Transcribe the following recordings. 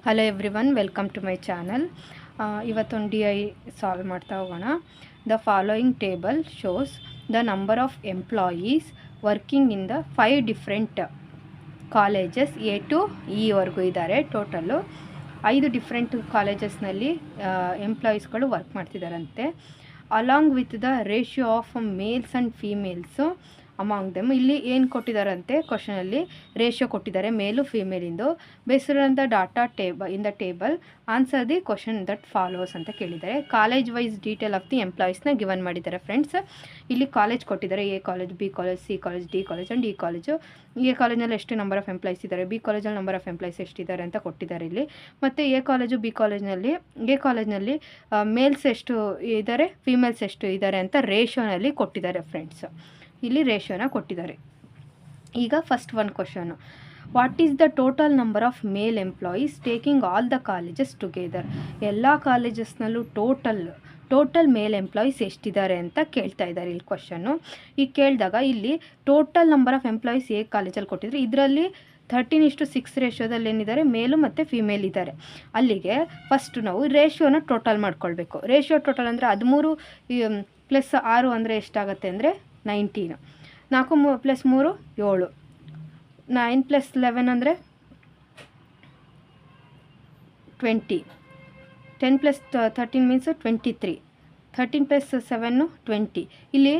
Hello everyone, welcome to my channel. ಇವತ್ತೊಂದು DI solve ಮಾಡ್ತಾ ಹೋಗೋಣ. The following table shows the number of employees working in the 5 different colleges A to E ವರೆಗೂ ಇದ್ದಾರೆ. Total 5 different ಕಾಲೇಜಸ್ನಲ್ಲಿ ಎಂಪ್ಲಾಯೀಸ್ಗಳು work ಮಾಡ್ತಿದ್ದಾರಂತೆ. Along with the ratio of males and females among them. ಇಲ್ಲಿ ಏನು ಕೊಟ್ಟಿದ್ದಾರಂತೆ, ಕ್ವಶನಲ್ಲಿ ರೇಷಿಯೋ ಕೊಟ್ಟಿದ್ದಾರೆ ಮೇಲು ಫೀಮೇಲಿಂದು. Based on the data in the table answer the question that follows ಅಂತ ಕೇಳಿದ್ದಾರೆ. College wise detail of the ಎಂಪ್ಲಾಯೀಸ್ನ ಗಿವನ್ ಮಾಡಿದ್ದಾರೆ ಫ್ರೆಂಡ್ಸ್. ಇಲ್ಲಿ ಕಾಲೇಜ್ ಕೊಟ್ಟಿದ್ದಾರೆ, A college, B college, C college, D college and E college. A ಕಾಲೇಜಲ್ಲಿ ಎಷ್ಟು number of employees ಇದ್ದಾರೆ, B ಕಾಲೇಜಲ್ಲಿ ನಂಬರ್ ಆಫ್ ಎಂಪ್ಲಾಯೀಸ್ ಎಷ್ಟಿದ್ದಾರೆ ಅಂತ ಕೊಟ್ಟಿದ್ದಾರೆ ಇಲ್ಲಿ. ಮತ್ತು A ಕಾಲೇಜು, B ಕಾಲೇಜ್ನಲ್ಲಿ ಮೇಲ್ಸ್ ಎಷ್ಟು ಇದ್ದಾರೆ, ಫೀಮೇಲ್ಸ್ ಎಷ್ಟು ಇದ್ದಾರೆ ಅಂತ ರೇಷಿಯೋನಲ್ಲಿ ಕೊಟ್ಟಿದ್ದಾರೆ ಫ್ರೆಂಡ್ಸ್. ಇಲ್ಲಿ ರೇಷಿಯೋನ ಕೊಟ್ಟಿದ್ದಾರೆ. ಈಗ first one question, what is the total number of male employees taking all the colleges together? ಎಲ್ಲ ಕಾಲೇಜಸ್ನಲ್ಲೂ ಟೋಟಲ್ ಮೇಲ್ ಎಂಪ್ಲಾಯೀಸ್ ಎಷ್ಟಿದ್ದಾರೆ ಅಂತ ಕೇಳ್ತಾ ಇದ್ದಾರೆ ಇಲ್ಲಿ ಕ್ವಶನ್ನು. ಈಗ ಕೇಳಿದಾಗ ಇಲ್ಲಿ total number of employees A ಕಾಲೇಜಲ್ಲಿ ಕೊಟ್ಟಿದ್ರೆ ಇದರಲ್ಲಿ 13:6 ರೇಷಿಯೋದಲ್ಲಿ ಏನಿದ್ದಾರೆ, ಮೇಲು ಮತ್ತು ಫಿಮೇಲ್ ಇದ್ದಾರೆ. ಅಲ್ಲಿಗೆ ಫಸ್ಟ್ ನಾವು ರೇಷಿಯೋನ ಟೋಟಲ್ ಮಾಡ್ಕೊಳ್ಬೇಕು. ರೇಷಿಯೋ ಟೋಟಲ್ ಅಂದರೆ 13 + 6 ಅಂದರೆ ಎಷ್ಟಾಗುತ್ತೆ ಅಂದರೆ 19. 4 + 3 7. 9 + 11 ಅಂದರೆ 20. 10 + 13 ಮೀನ್ಸ್ 23. 13 + 7 20. ಇಲ್ಲಿ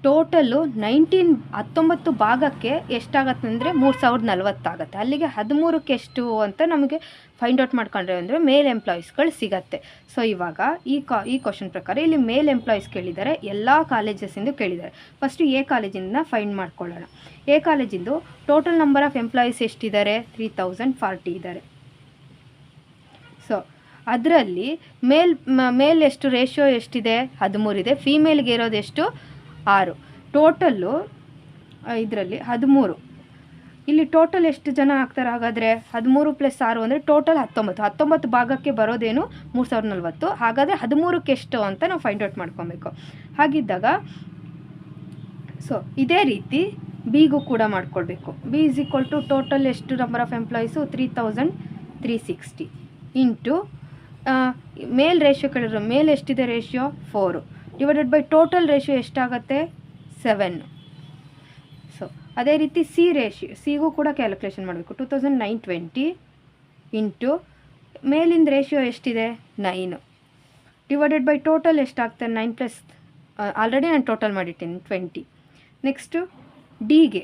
ಟೋಟಲ್ಲು 19 ಭಾಗಕ್ಕೆ ಎಷ್ಟಾಗತ್ತೆ ಅಂದರೆ 3040 ಆಗುತ್ತೆ. ಅಲ್ಲಿಗೆ 13ಕ್ಕೆ ಎಷ್ಟು ಅಂತ ನಮಗೆ ಫೈಂಡ್ ಔಟ್ ಮಾಡ್ಕೊಂಡ್ರೆ ಅಂದರೆ ಮೇಲ್ ಎಂಪ್ಲಾಯೀಸ್ಗಳು ಸಿಗತ್ತೆ. ಸೊ ಇವಾಗ ಈ ಕ್ವಶನ್ ಪ್ರಕಾರ ಇಲ್ಲಿ ಮೇಲ್ ಎಂಪ್ಲಾಯೀಸ್ ಕೇಳಿದ್ದಾರೆ, ಎಲ್ಲ ಕಾಲೇಜಸ್ಸಿಂದು ಕೇಳಿದ್ದಾರೆ. ಫಸ್ಟು A ಕಾಲೇಜಿಂದ ಫೈಂಡ್ ಮಾಡ್ಕೊಳ್ಳೋಣ. A ಕಾಲೇಜಿಂದು ಟೋಟಲ್ ನಂಬರ್ ಆಫ್ ಎಂಪ್ಲಾಯೀಸ್ ಎಷ್ಟಿದ್ದಾರೆ, 3040 ಇದ್ದಾರೆ. ಸೊ ಅದರಲ್ಲಿ ಮೇಲ್ ಎಷ್ಟು ರೇಷಿಯೋ ಎಷ್ಟಿದೆ, 13 ಇದೆ. ಫೀಮೇಲ್ಗೆ ಇರೋದು ಎಷ್ಟು, 6. ಟೋಟಲ್ಲು ಇದರಲ್ಲಿ 13. ಇಲ್ಲಿ ಟೋಟಲ್ ಎಷ್ಟು ಜನ ಆಗ್ತಾರೆ ಹಾಗಾದರೆ, 13 + 6 ಅಂದರೆ ಟೋಟಲ್ 19 ಭಾಗಕ್ಕೆ ಬರೋದೇನು 3040. ಹಾಗಾದರೆ 13ಕ್ಕೆ ಎಷ್ಟು ಅಂತ ನಾವು ಫೈಂಡ್ ಔಟ್ ಮಾಡ್ಕೊಬೇಕು. ಹಾಗಿದ್ದಾಗ ಸೊ ಇದೇ ರೀತಿ ಬಿಗೂ ಕೂಡ ಮಾಡ್ಕೊಳ್ಬೇಕು. B = ಟೋಟಲ್ ಎಷ್ಟು number of employees 3360 into male ratio ಕೇಳಿದ್ರು, ಮೇಲ್ ಎಷ್ಟಿದೆ ratio 4 divided by total ratio ಎಷ್ಟಾಗುತ್ತೆ 7. ಸೊ ಅದೇ ರೀತಿ ಸಿಗೂ ಕೂಡ ಕ್ಯಾಲ್ಕುಲೇಷನ್ ಮಾಡಬೇಕು. 2920 ಇಂಟು ಮೇಲಿಂದ ರೇಷಿಯೋ ಎಷ್ಟಿದೆ 9 ಡಿವೈಡೆಡ್ ಬೈ ಟೋಟಲ್ ಎಷ್ಟಾಗ್ತದೆ 9 + ಆಲ್ರೆಡಿ ನಾನು ಟೋಟಲ್ ಮಾಡಿದ್ದೀನಿ 20. ನೆಕ್ಸ್ಟು ಡಿಗೆ,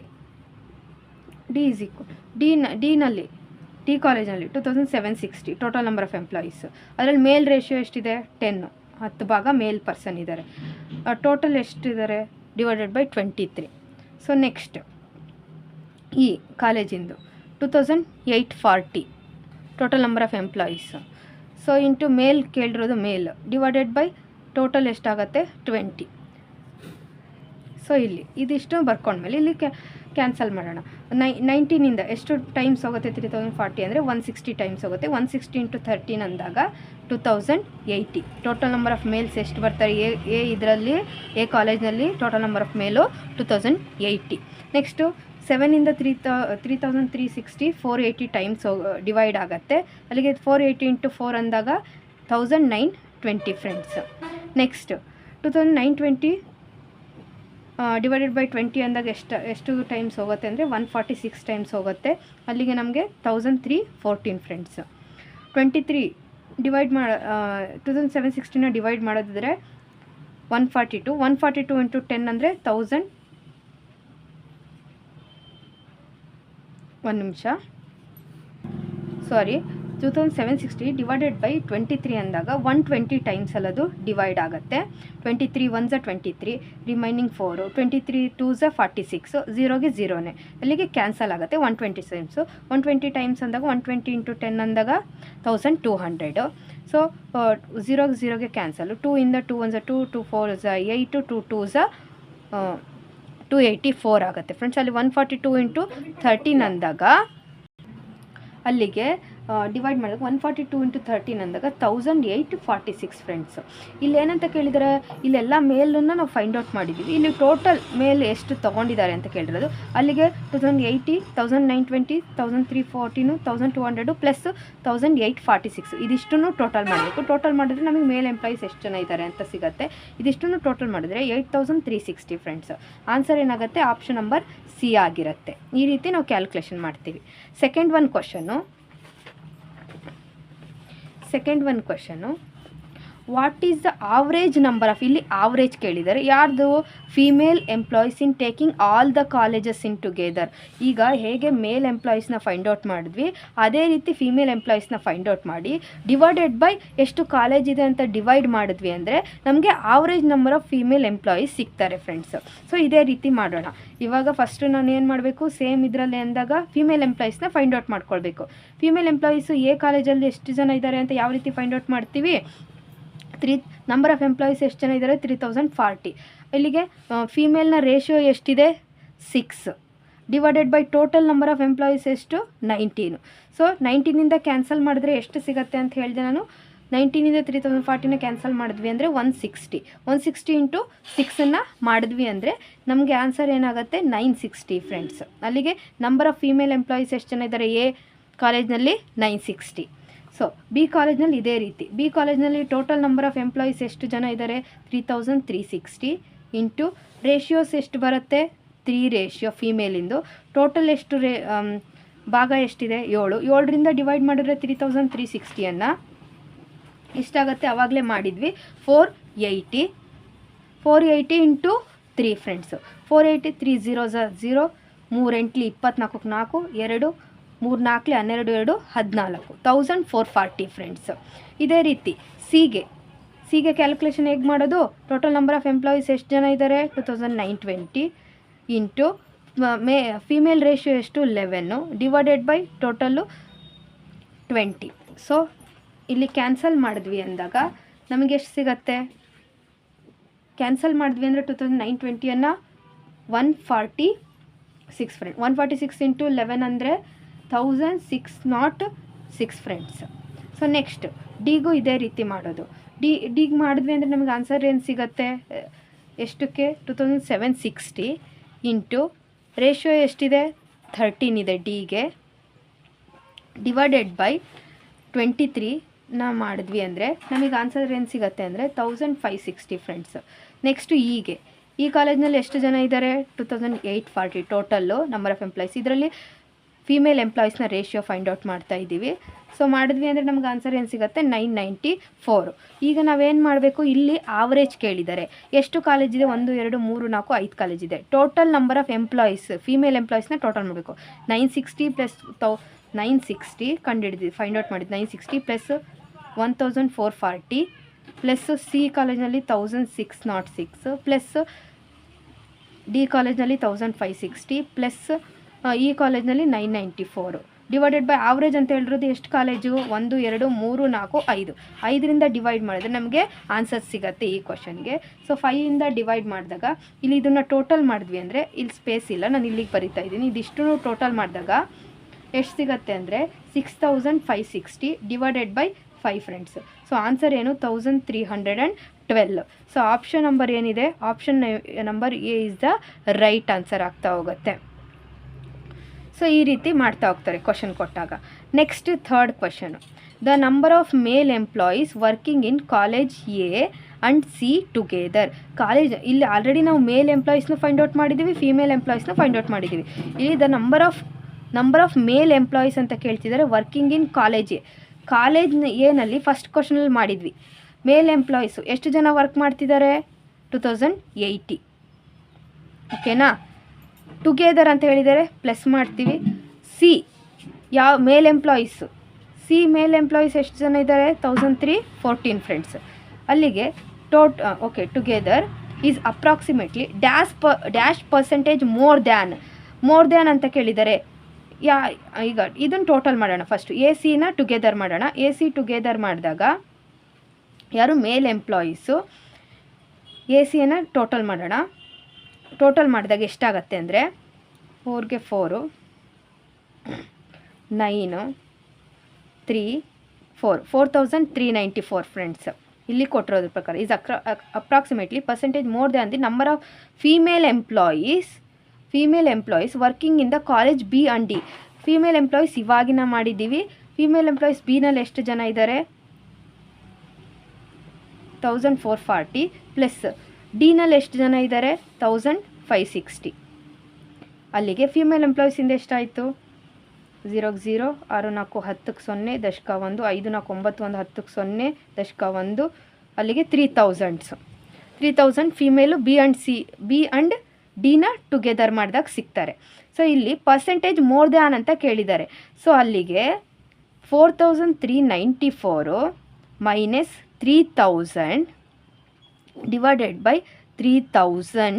ಡಿನಲ್ಲಿ D ಕಾಲೇಜಲ್ಲಿ 2760 ಟೋಟಲ್ ನಂಬರ್ ಆಫ್ ಎಂಪ್ಲಾಯೀಸ್. ಅದರಲ್ಲಿ ಮೇಲ್ ರೇಷಿಯೋ ಎಷ್ಟಿದೆ 10 ಭಾಗ ಮೇಲ್ ಪರ್ಸನ್ ಇದ್ದಾರೆ. ಟೋಟಲ್ ಎಷ್ಟಿದ್ದಾರೆ ಡಿವೈಡೆಡ್ ಬೈ 23. ಸೊ ನೆಕ್ಸ್ಟ್ ಈ ಕಾಲೇಜಿಂದು 2840 total number of employees. So into male ಕೇಳಿರೋದು ಮೇಲ್ ಡಿವೈಡೆಡ್ ಬೈ ಟೋಟಲ್ ಎಷ್ಟಾಗುತ್ತೆ 20. ಸೊ ಇಲ್ಲಿ ಇದಿಷ್ಟು ಬರ್ಕೊಂಡ್ಮೇಲೆ ಇಲ್ಲಿ ಕ್ಯಾನ್ಸಲ್ ಮಾಡೋಣ. 19ಇಂದ ಎಷ್ಟು ಟೈಮ್ಸ್ ಹೋಗುತ್ತೆ 3040 ಅಂದರೆ 160 ಟೈಮ್ಸ್ ಹೋಗುತ್ತೆ. 160 × 13 ಅಂದಾಗ 2080. ಟೋಟಲ್ ನಂಬರ್ ಆಫ್ ಮೇಲ್ಸ್ ಎಷ್ಟು ಬರ್ತಾರೆ ಇದರಲ್ಲಿ A ಕಾಲೇಜ್ನಲ್ಲಿ ಟೋಟಲ್ ನಂಬರ್ ಆಫ್ ಮೇಲು 2080. ನೆಕ್ಸ್ಟು 7ಇಂದ 3360 480 ಟೈಮ್ಸ್ ಡಿವೈಡ್ ಆಗುತ್ತೆ. ಅಲ್ಲಿಗೆ 480 × 4 ಅಂದಾಗ 1920 ಫ್ರೆಂಡ್ಸ್. ನೆಕ್ಸ್ಟ್ 2920 ಡಿವೈಡೆಡ್ ಬೈ 20 ಅಂದಾಗ ಎಷ್ಟು ಟೈಮ್ಸ್ ಹೋಗುತ್ತೆ ಅಂದರೆ 146 ಟೈಮ್ಸ್ ಹೋಗುತ್ತೆ. ಅಲ್ಲಿಗೆ ನಮಗೆ 1314 ಫ್ರೆಂಡ್ಸ್. 23 ಡಿವೈಡ್ 2760ನ ಡಿವೈಡ್ ಮಾಡೋದಿದ್ರೆ 142 × 10 ಅಂದರೆ 1000. ಒಂದು ನಿಮಿಷ, ಸಾರಿ, 2760 ಡಿವೈಡೆಡ್ ಬೈ 23 ಅಂದಾಗ 120 ಟೈಮ್ಸ್ ಅಲ್ಲದು ಡಿವೈಡ್ ಆಗುತ್ತೆ. 23 1 = 23, ರಿಮೈನಿಂಗ್ 4. 23 2 = 46, 0ಗೆ 0ನೇ, ಅಲ್ಲಿಗೆ ಕ್ಯಾನ್ಸಲ್ ಆಗುತ್ತೆ 120 ಟೈಮ್ಸು. 120 ಟೈಮ್ಸ್ ಅಂದಾಗ 120 × 10 ಅಂದಾಗ 1200. ಸೊ 0ಗೆ 0ಗೆ ಕ್ಯಾನ್ಸಲು. 2 ಇಂದ 2 1 = 2, 2 4 = 8, 2 2 = 284 ಆಗುತ್ತೆ ಫ್ರೆಂಡ್ಸ್. ಅಲ್ಲಿ 142 × 13 ಅಂದಾಗ ಅಲ್ಲಿಗೆ ಡಿವೈಡ್ ಮಾಡಿದಾಗ 142 ಇಂಟು 13 ಅಂದಾಗ 1846 ಫ್ರೆಂಡ್ಸು. ಇಲ್ಲಿ ಏನಂತ ಕೇಳಿದರೆ, ಇಲ್ಲೆಲ್ಲ ಮೇಲನ್ನು ನಾವು ಫೈಂಡ್ ಔಟ್ ಮಾಡಿದ್ದೀವಿ. ಇಲ್ಲಿ ಟೋಟಲ್ ಮೇಲ್ ಎಷ್ಟು ತೊಗೊಂಡಿದ್ದಾರೆ ಅಂತ ಕೇಳಿರೋದು. ಅಲ್ಲಿಗೆ 2080, 1920, 1314, 1200 ಪ್ಲಸ್ 1846 ಇದಿಷ್ಟನ್ನು ಟೋಟಲ್ ಮಾಡಬೇಕು. ಟೋಟಲ್ ಮಾಡಿದ್ರೆ ನಮಗೆ ಮೇಲ್ ಎಂಪ್ಲಾಯೀಸ್ ಎಷ್ಟು ಜನ ಇದ್ದಾರೆ ಅಂತ ಸಿಗುತ್ತೆ. ಇದಿಷ್ಟನ್ನು ಟೋಟಲ್ ಮಾಡಿದ್ರೆ 8360 ಫ್ರೆಂಡ್ಸ್. ಆನ್ಸರ್ ಏನಾಗುತ್ತೆ, ಆಪ್ಷನ್ ನಂಬರ್ ಸಿ ಆಗಿರುತ್ತೆ. ಈ ರೀತಿ ನಾವು ಕ್ಯಾಲ್ಕುಲೇಷನ್ ಮಾಡ್ತೀವಿ. Second one question, what is the average number of, ಇಲ್ಲಿ ಆವ್ರೇಜ್ ಕೇಳಿದ್ದಾರೆ, ಯಾರ್ದು, female employees in taking all the colleges in together. ಈಗ ಹೇಗೆ ಮೇಲ್ ಎಂಪ್ಲಾಯೀಸ್ನ ಫೈಂಡ್ ಔಟ್ ಮಾಡಿದ್ವಿ, ಅದೇ ರೀತಿ ಫೀಮೇಲ್ ಎಂಪ್ಲಾಯೀಸ್ನ ಫೈಂಡ್ ಔಟ್ ಮಾಡಿ ಡಿವೈಡೆಡ್ ಬೈ ಎಷ್ಟು ಕಾಲೇಜ್ ಇದೆ ಅಂತ ಡಿವೈಡ್ ಮಾಡಿದ್ವಿ ಅಂದರೆ ನಮಗೆ average number of female employees ಸಿಗ್ತಾರೆ ಫ್ರೆಂಡ್ಸ್. ಸೊ ಇದೇ ರೀತಿ ಮಾಡೋಣ. ಇವಾಗ ಫಸ್ಟು ನಾನು ಏನು ಮಾಡಬೇಕು, ಸೇಮ್ ಇದರಲ್ಲಿ ಅಂದಾಗ ಫೀಮೇಲ್ ಎಂಪ್ಲಾಯೀಸ್ನ ಫೈಂಡ್ ಔಟ್ ಮಾಡ್ಕೊಳ್ಬೇಕು. ಫೀಮೇಲ್ ಎಂಪ್ಲಾಯೀಸು ಎ ಕಾಲೇಜಲ್ಲಿ ಎಷ್ಟು ಜನ ಇದ್ದಾರೆ ಅಂತ ಯಾವ ರೀತಿ ಫೈಂಡ್ ಔಟ್ ಮಾಡ್ತೀವಿ, ನಂಬರ್ ಆಫ್ ಎಂಪ್ಲಾಯೀಸ್ ಎಷ್ಟು ಜನ ಇದ್ದಾರೆ, 3040. ಇಲ್ಲಿಗೆ ಫೀಮೇಲ್ನ ರೇಷಿಯೋ ಎಷ್ಟಿದೆ, 6 divided by total number of employees ಎಷ್ಟು, 19. ಸೊ 19ಇಂದ ಕ್ಯಾನ್ಸಲ್ ಮಾಡಿದ್ರೆ ಎಷ್ಟು ಸಿಗುತ್ತೆ ಅಂತ ಹೇಳಿದೆ ನಾನು. 19ಇಂದ 3040ನ ಕ್ಯಾನ್ಸಲ್ ಮಾಡಿದ್ವಿ ಅಂದರೆ 160 ಇಂಟು 6 ಮಾಡಿದ್ವಿ ಅಂದರೆ ನಮಗೆ ಆನ್ಸರ್ ಏನಾಗುತ್ತೆ, 960 ಫ್ರೆಂಡ್ಸ್. ಅಲ್ಲಿಗೆ ನಂಬರ್ ಆಫ್ ಫೀಮೇಲ್ ಎಂಪ್ಲಾಯೀಸ್ ಎಷ್ಟು ಜನ ಇದ್ದಾರೆ ಎ ಕಾಲೇಜ್ನಲ್ಲಿ, 960. ಸೊ ಬಿ ಕಾಲೇಜ್ನಲ್ಲಿ ಇದೇ ರೀತಿ, ಬಿ ಕಾಲೇಜ್ನಲ್ಲಿ ಟೋಟಲ್ ನಂಬರ್ ಆಫ್ ಎಂಪ್ಲಾಯೀಸ್ ಎಷ್ಟು ಜನ ಇದ್ದಾರೆ, 3360 ಇಂಟು ರೇಷಿಯೋಸ್ ಎಷ್ಟು ಬರುತ್ತೆ, 3 ರೇಷಿಯೋ ಫೀಮೇಲಿಂದು. ಟೋಟಲ್ ಎಷ್ಟು ಭಾಗ ಎಷ್ಟಿದೆ, 7ರಿಂದ ಡಿವೈಡ್ ಮಾಡಿದ್ರೆ 3360 ಎಷ್ಟಾಗುತ್ತೆ, ಆವಾಗಲೇ ಮಾಡಿದ್ವಿ, 480 ಇಂಟು 3 ಫ್ರೆಂಡ್ಸು. 480, 3 0 0, 3 8 24, 4 2 3 4 12 2 14, 1440 ಫ್ರೆಂಡ್ಸ್. ಇದೇ ರೀತಿ ಸಿಗೆ ಕ್ಯಾಲ್ಕುಲೇಷನ್ ಹೇಗೆ ಮಾಡೋದು, ಟೋಟಲ್ ನಂಬರ್ ಆಫ್ ಎಂಪ್ಲಾಯೀಸ್ ಎಷ್ಟು ಜನ ಇದ್ದಾರೆ, 2920 ಇಂಟು ಫೀಮೇಲ್ ರೇಷಿಯೋ ಎಷ್ಟು, 11 ಡಿವೈಡೆಡ್ ಬೈ ಟೋಟಲ್ಲು 20. ಸೊ ಇಲ್ಲಿ ಕ್ಯಾನ್ಸಲ್ ಮಾಡಿದ್ವಿ ಅಂದಾಗ ನಮಗೆ ಎಷ್ಟು ಸಿಗತ್ತೆ, ಕ್ಯಾನ್ಸಲ್ ಮಾಡಿದ್ವಿ ಅಂದರೆ 2920 146 ಫ್ರೆಂಡ್. 146 ಇಂಟು 11 ಅಂದರೆ 1606 ಫ್ರೆಂಡ್ಸ್. ಸೊ ನೆಕ್ಸ್ಟ್ ಡಿಗೂ ಇದೇ ರೀತಿ ಮಾಡೋದು. ಡಿಗೆ ಮಾಡಿದ್ವಿ ಅಂದರೆ ನಮಗೆ ಆನ್ಸರ್ ಏನು ಸಿಗುತ್ತೆ, ಎಷ್ಟಕ್ಕೆ, 2760 ಇಂಟು ರೇಷಿಯೋ ಎಷ್ಟಿದೆ, 13 ಇದೆ ಡಿಗೆ, ಡಿವೈಡೆಡ್ ಬೈ 23ನ ಮಾಡಿದ್ವಿ ಅಂದರೆ ನಮಗೆ ಆನ್ಸರ್ ಏನು ಸಿಗುತ್ತೆ ಅಂದರೆ 1560 ಫ್ರೆಂಡ್ಸ್. ನೆಕ್ಸ್ಟು ಈ ಕಾಲೇಜ್ನಲ್ಲಿ ಎಷ್ಟು ಜನ ಇದ್ದಾರೆ, 2840 ಟೋಟಲ್ಲು ನಂಬರ್ ಆಫ್ ಎಂಪ್ಲಾಯೀಸ್. ಇದರಲ್ಲಿ ಫೀಮೇಲ್ ಎಂಪ್ಲಾಯೀಸ್ನ ರೇಷಿಯೋ ಫೈಂಡ್ ಔಟ್ ಮಾಡ್ತಾ ಇದ್ದೀವಿ. ಸೊ ಮಾಡಿದ್ವಿ ಅಂದರೆ ನಮ್ಗೆ ಆನ್ಸರ್ ಏನು ಸಿಗುತ್ತೆ, 994. ಈಗ ನಾವೇನು ಮಾಡಬೇಕು, ಇಲ್ಲಿ ಆವ್ರೇಜ್ ಕೇಳಿದ್ದಾರೆ, ಎಷ್ಟು ಕಾಲೇಜಿದೆ, 1 2 3 4 5 ಕಾಲೇಜಿದೆ. Total number of employees female ಎಂಪ್ಲಾಯೀಸ್ನ ಟೋಟಲ್ ಮಾಡಬೇಕು. 960 ಪ್ಲಸ್ 960 ಕಂಡುಹಿಡಿದ್ವಿ, ಫೈಂಡ್ ಔಟ್ ಮಾಡಿದ್ದು 960 ಪ್ಲಸ್ 1440 ಪ್ಲಸ್ ಸಿ ಕಾಲೇಜ್ನಲ್ಲಿ 1606 ಪ್ಲಸ್ ಡಿ ಕಾಲೇಜ್ನಲ್ಲಿ 1560 ಪ್ಲಸ್ ಈ ಕಾಲೇಜ್ನಲ್ಲಿ 994 ಡಿವೈಡೆಡ್ ಬೈ ಆವ್ರೇಜ್ ಅಂತ ಹೇಳಿರೋದು ಎಷ್ಟು ಕಾಲೇಜು, 1 2 3 4 5. 5ರಿಂದ ಡಿವೈಡ್ ಮಾಡಿದ್ರೆ ನಮಗೆ ಆನ್ಸರ್ ಸಿಗುತ್ತೆ ಈ ಕ್ವಶನ್ಗೆ. ಸೊ 5ಇಂದ ಡಿವೈಡ್ ಮಾಡಿದಾಗ ಇಲ್ಲಿ ಇದನ್ನು ಟೋಟಲ್ ಮಾಡಿದ್ವಿ ಅಂದರೆ ಇಲ್ಲಿ ಸ್ಪೇಸ್ ಇಲ್ಲ, ನಾನು ಇಲ್ಲಿಗೆ ಬರಿತಾ ಇದ್ದೀನಿ. ಇದಿಷ್ಟು ಟೋಟಲ್ ಮಾಡಿದಾಗ ಎಷ್ಟು ಸಿಗುತ್ತೆ ಅಂದರೆ 6560 divided by 5 friends. So answer ಏನು, 1312. ಸೊ ಆಪ್ಷನ್ ನಂಬರ್ ಏನಿದೆ, option number A is the right answer ಆಗ್ತಾ ಹೋಗುತ್ತೆ. ಸೊ ಈ ರೀತಿ ಮಾಡ್ತಾ ಹೋಗ್ತಾರೆ ಕ್ವಶನ್ ಕೊಟ್ಟಾಗ. Next third question, the number of male employees working in college A and C together. College ಇಲ್ಲಿ ಆಲ್ರೆಡಿ ನಾವು ಮೇಲ್ ಎಂಪ್ಲಾಯೀಸ್ನ ಫೈಂಡ್ ಔಟ್ ಮಾಡಿದ್ದೀವಿ, ಫೀಮೇಲ್ ಎಂಪ್ಲಾಯೀಸ್ನ ಫೈಂಡ್ ಔಟ್ ಮಾಡಿದ್ದೀವಿ. ಇಲ್ಲಿ the number of male employees ಅಂತ ಕೇಳ್ತಿದ್ದಾರೆ working in college A. College ಎನಲ್ಲಿ first ಕ್ವಶನಲ್ಲಿ ಮಾಡಿದ್ವಿ, ಮೇಲ್ ಎಂಪ್ಲಾಯೀಸು ಎಷ್ಟು ಜನ ವರ್ಕ್ ಮಾಡ್ತಿದ್ದಾರೆ, 2080. ಓಕೆನಾ. ಟುಗೆದರ್ ಅಂತ ಹೇಳಿದರೆ ಪ್ಲಸ್ ಮಾಡ್ತೀವಿ. ಸಿ ಯಾವ ಮೇಲ್ ಎಂಪ್ಲಾಯೀಸು, ಮೇಲ್ ಎಂಪ್ಲಾಯೀಸ್ ಎಷ್ಟು ಜನ ಇದ್ದಾರೆ, 1314 ಫ್ರೆಂಡ್ಸ್. ಅಲ್ಲಿಗೆ okay, together is approximately dash percentage more than ಅಂತ ಕೇಳಿದ್ದಾರೆ. ಈಗ ಇದನ್ನು ಟೋಟಲ್ ಮಾಡೋಣ. ಫಸ್ಟು ಎ ಸಿನ ಟುಗೆದರ್ ಮಾಡೋಣ. ಎ ಸಿ ಟುಗೆದರ್ ಮಾಡಿದಾಗ ಯಾರು ಮೇಲ್ ಎಂಪ್ಲಾಯೀಸು, ಎ ಸಿಯನ್ನು ಟೋಟಲ್ ಮಾಡೋಣ. ಟೋಟಲ್ ಮಾಡಿದಾಗ ಎಷ್ಟಾಗತ್ತೆ ಅಂದರೆ 4 ಗೆ 4 9 4394 ಫ್ರೆಂಡ್ಸ್. ಇಲ್ಲಿ ಕೊಟ್ಟಿರೋದ್ರ ಪ್ರಕಾರ is approximately percentage more than the number of female employees working in the college B and D. Female employees ಇವಾಗಿನ ಮಾಡಿದ್ದೀವಿ. ಫೀಮೇಲ್ ಎಂಪ್ಲಾಯೀಸ್ ಬಿನಲ್ಲಿ ಎಷ್ಟು ಜನ ಇದ್ದಾರೆ? 1440 ಪ್ಲಸ್ ಡಿನಲ್ಲಿ ಎಷ್ಟು ಜನ ಇದ್ದಾರೆ? 1560. ಅಲ್ಲಿಗೆ ಫೀಮೇಲ್ ಎಂಪ್ಲಾಯೀಸಿಂದ ಎಷ್ಟಾಯಿತು? 0 0 6 4 10 0 ದಶಕ 1 5 4 9 1 10 0 ದಶಕ 1 ಅಲ್ಲಿಗೆ 3000 ಫೀಮೇಲು ಬಿ ಆ್ಯಂಡ್ ಡಿನ ಟುಗೆದರ್ ಮಾಡಿದಾಗ ಸಿಗ್ತಾರೆ. ಸೊ ಇಲ್ಲಿ ಪರ್ಸೆಂಟೇಜ್ ಮೋರ್ ದ್ಯಾನ್ ಅಂತ ಕೇಳಿದ್ದಾರೆ. ಸೊ ಅಲ್ಲಿಗೆ 4394 minus 3000 divided by 3000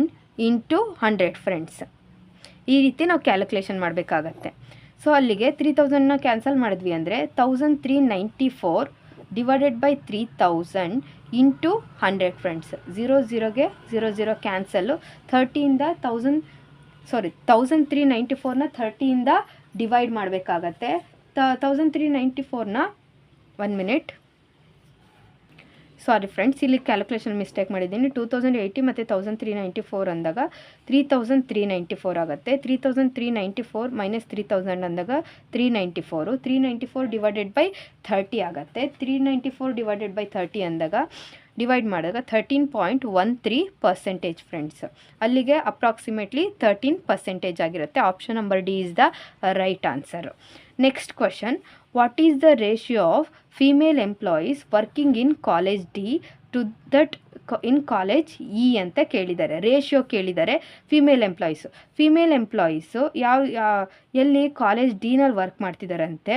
into 100 friends. ಈ ರೀತಿ ನಾವು ಕ್ಯಾಲ್ಕುಲೇಷನ್ ಮಾಡಬೇಕಾಗತ್ತೆ. ಸೊ ಅಲ್ಲಿಗೆ 3000ನ ಕ್ಯಾನ್ಸಲ್ ಮಾಡಿದ್ವಿ ಅಂದರೆ 1394 divided by 3000 into 100 friends. 0 0 cancel. 1394ನ 30ಇಂದ ಡಿವೈಡ್ ಮಾಡಬೇಕಾಗತ್ತೆ. 1394ನ 1 ಮಿನಿಟ್, ಸಾರಿ ಫ್ರೆಂಡ್ಸ್, ಇಲ್ಲಿ ಕ್ಯಾಲ್ಕುಲೇಷನ್ ಮಿಸ್ಟೇಕ್ ಮಾಡಿದ್ದೀನಿ. 2080 ಮತ್ತು 1394 ಅಂದಾಗ 3394 ಆಗುತ್ತೆ. 3394 ಮೈನಸ್ 3000 ಅಂದಾಗ 394 ಡಿವೈಡೆಡ್ ಬೈ 30 ಆಗುತ್ತೆ. 394 ಡಿವೈಡೆಡ್ ಬೈ 30 ಅಂದಾಗ ಡಿವೈಡ್ ಮಾಡಿದಾಗ 13.13% ಫ್ರೆಂಡ್ಸ್. ಅಲ್ಲಿಗೆ ಅಪ್ರಾಕ್ಸಿಮೇಟ್ಲಿ 13% ಆಗಿರುತ್ತೆ. Option number D is the right answer. Next question, what is the ratio of female employees working in college D to that in college E ಅಂತ ಕೇಳಿದ್ದಾರೆ. Ratio ಕೇಳಿದ್ದಾರೆ female employees ಎಲ್ಲಿ college ಡಿನಲ್ಲಿ work ಮಾಡ್ತಿದ್ದಾರಂತೆ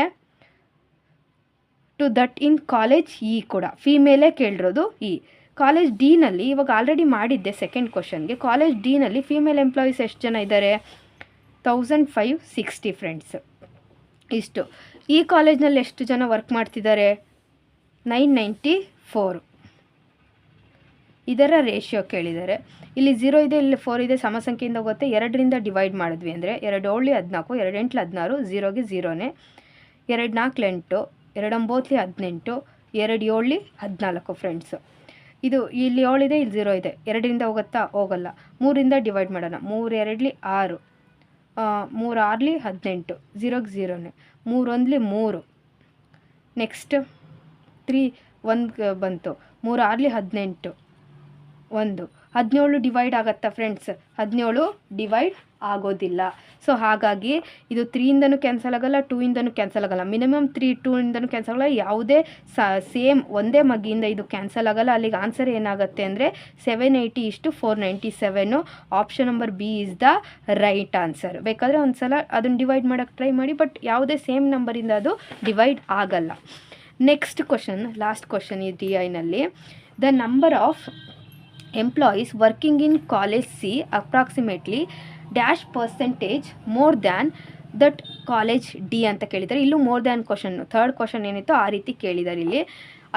to that in college E ಕೂಡ ಫೀಮೇಲೇ ಕೇಳಿರೋದು. College ಡಿನಲ್ಲಿ ಇವಾಗ already ಮಾಡಿದ್ದೆ ಸೆಕೆಂಡ್ ಕ್ವಶನ್ಗೆ. ಕಾಲೇಜ್ ಡಿನಲ್ಲಿ ಫೀಮೇಲ್ ಎಂಪ್ಲಾಯೀಸ್ ಎಷ್ಟು ಜನ ಇದ್ದಾರೆ? 1560 ಫ್ರೆಂಡ್ಸ್. ಇಷ್ಟು. ಈ ಕಾಲೇಜ್ನಲ್ಲಿ ಎಷ್ಟು ಜನ ವರ್ಕ್ ಮಾಡ್ತಿದ್ದಾರೆ? 994. ಇದರ ರೇಷಿಯೋ ಕೇಳಿದ್ದಾರೆ. ಇಲ್ಲಿ 0 ಇದೆ, ಇಲ್ಲಿ 4 ಇದೆ, ಸಮಸಂಖ್ಯೆಯಿಂದ ಹೋಗುತ್ತೆ. 2ರಿಂದ ಡಿವೈಡ್ ಮಾಡಿದ್ವಿ ಅಂದರೆ 2 7 14, 2 8 16, 0ಗೆ 0ನೇ, 2 4 8, 2 9 18, 2 7 14 ಫ್ರೆಂಡ್ಸು. ಇದು ಇಲ್ಲಿ 7 ಇದೆ, ಇಲ್ಲಿ 0 ಇದೆ. 2ರಿಂದ ಹೋಗುತ್ತಾ? ಹೋಗಲ್ಲ. 3ರಿಂದ ಡಿವೈಡ್ ಮಾಡೋಣ. 3 2 6, 3 6 18, 0ಗೆ 0ನೇ, 3 1 3. ನೆಕ್ಸ್ಟ್ 3 1 ಬಂತು. 3 6 18, 1 17 ಡಿವೈಡ್ ಆಗುತ್ತಾ ಫ್ರೆಂಡ್ಸ್? 17 ಡಿವೈಡ್ ಆಗೋದಿಲ್ಲ. ಸೊ ಹಾಗಾಗಿ ಇದು 3ಇಂದನೂ ಕ್ಯಾನ್ಸಲ್ ಆಗಲ್ಲ, 2ಇಂದನೂ ಕ್ಯಾನ್ಸಲ್ ಆಗಲ್ಲ. ಮಿನಿಮಮ್ 3 2ಇಂದನೂ ಕ್ಯಾನ್ಸಲ್ ಆಗಲ್ಲ. ಯಾವುದೇ ಸೇಮ್ ಒಂದೇ ಮಗ್ಗಿಯಿಂದ ಇದು ಕ್ಯಾನ್ಸಲ್ ಆಗಲ್ಲ. ಅಲ್ಲಿಗೆ ಆನ್ಸರ್ ಏನಾಗುತ್ತೆ ಅಂದರೆ 780:497. Option number B is the right answer. ಬೇಕಾದರೆ ಒಂದು ಸಲ ಅದನ್ನು ಡಿವೈಡ್ ಮಾಡೋಕ್ಕೆ ಟ್ರೈ ಮಾಡಿ, ಬಟ್ ಯಾವುದೇ ಸೇಮ್ ನಂಬರಿಂದ ಅದು ಡಿವೈಡ್ ಆಗಲ್ಲ. ನೆಕ್ಸ್ಟ್ ಕ್ವಶನ್, ಲಾಸ್ಟ್ ಕ್ವಶನ್ ಈ ಡಿ ಐನಲ್ಲಿ. The number of employees working in college C approximately dash percentage more than that college D ಅಂತ ಕೇಳಿದ್ದಾರೆ. ಇಲ್ಲೂ ಮೋರ್ ದ್ಯಾನ್ ಕ್ವಶನ್ನು, ಥರ್ಡ್ ಕ್ವಶನ್ ಏನಿತ್ತು ಆ ರೀತಿ ಕೇಳಿದ್ದಾರೆ.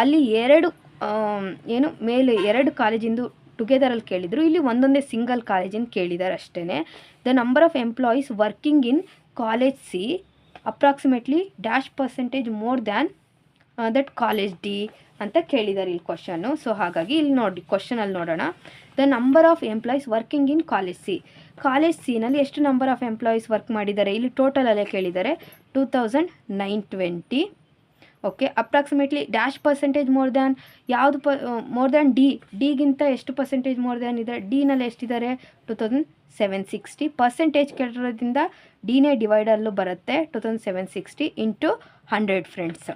ಅಲ್ಲಿ 2 ಕಾಲೇಜಿಂದು ಟುಗೆದರಲ್ಲಿ ಕೇಳಿದರು. ಇಲ್ಲಿ ಒಂದೊಂದೇ ಸಿಂಗಲ್ ಕಾಲೇಜಿಂದ ಕೇಳಿದ್ದಾರೆ ಅಷ್ಟೇ. The number of employees working in college C approximately dash percentage more than that college D ಅಂತ ಕೇಳಿದ್ದಾರೆ ಇಲ್ಲಿ ಕ್ವಶನ್ನು. ಸೊ ಹಾಗಾಗಿ ಇಲ್ಲಿ ನೋಡಿ ಕ್ವಶನಲ್ಲಿ ನೋಡೋಣ. The number of employees working in college ಸಿನಲ್ಲಿ ಎಷ್ಟು ನಂಬರ್ ಆಫ್ ಎಂಪ್ಲಾಯೀಸ್ ವರ್ಕ್ ಮಾಡಿದ್ದಾರೆ? ಇಲ್ಲಿ ಟೋಟಲಲ್ಲೇ ಕೇಳಿದ್ದಾರೆ. 2920. Okay. Approximately dash percentage more than ಯಾವುದು? ಮೋರ್ ದ್ಯಾನ್ ಡಿಗಿಂತ ಎಷ್ಟು ಪರ್ಸೆಂಟೇಜ್ ಮೋರ್ ದ್ಯಾನ್ ಇದೆ? ಡಿನಲ್ಲಿ ಎಷ್ಟಿದ್ದಾರೆ? 2760. ಪರ್ಸೆಂಟೇಜ್ ಕೇಳಿರೋದ್ರಿಂದ ಡಿನೇ ಡಿವೈಡಲ್ಲೂ ಬರುತ್ತೆ. 2760 ಇಂಟು 100 ಫ್ರೆಂಡ್ಸ್.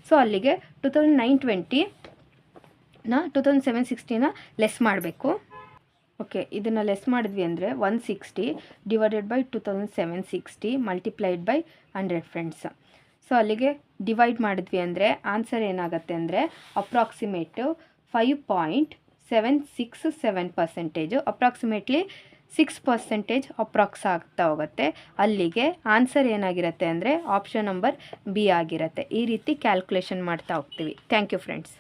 ಸೊ ಅಲ್ಲಿಗೆ 2920ನ 2760ನ ಲೆಸ್ ಮಾಡಬೇಕು. ಓಕೆ, ಇದನ್ನು ಲೆಸ್ ಮಾಡಿದ್ವಿ ಅಂದರೆ 160 divided by 2760 multiplied by 100 friends. So ಅಲ್ಲಿಗೆ ಡಿವೈಡ್ ಮಾಡಿದ್ವಿ ಅಂದರೆ ಆನ್ಸರ್ ಏನಾಗುತ್ತೆ ಅಂದರೆ ಅಪ್ರಾಕ್ಸಿಮೇಟು 5.767%. ಅಪ್ರಾಕ್ಸಿಮೇಟ್ಲಿ 6% ಅಪ್ರಾಕ್ಸ್ ಆಗ್ತಾ ಹೋಗುತ್ತೆ. ಅಲ್ಲಿಗೆ ಆನ್ಸರ್ ಏನಾಗಿರುತ್ತೆ ಅಂದರೆ ಆಪ್ಷನ್ ನಂಬರ್ ಬಿ ಆಗಿರುತ್ತೆ. ಈ ರೀತಿ ಕ್ಯಾಲ್ಕುಲೇಷನ್ ಮಾಡ್ತಾ ಹೋಗ್ತೀವಿ. Thank you friends.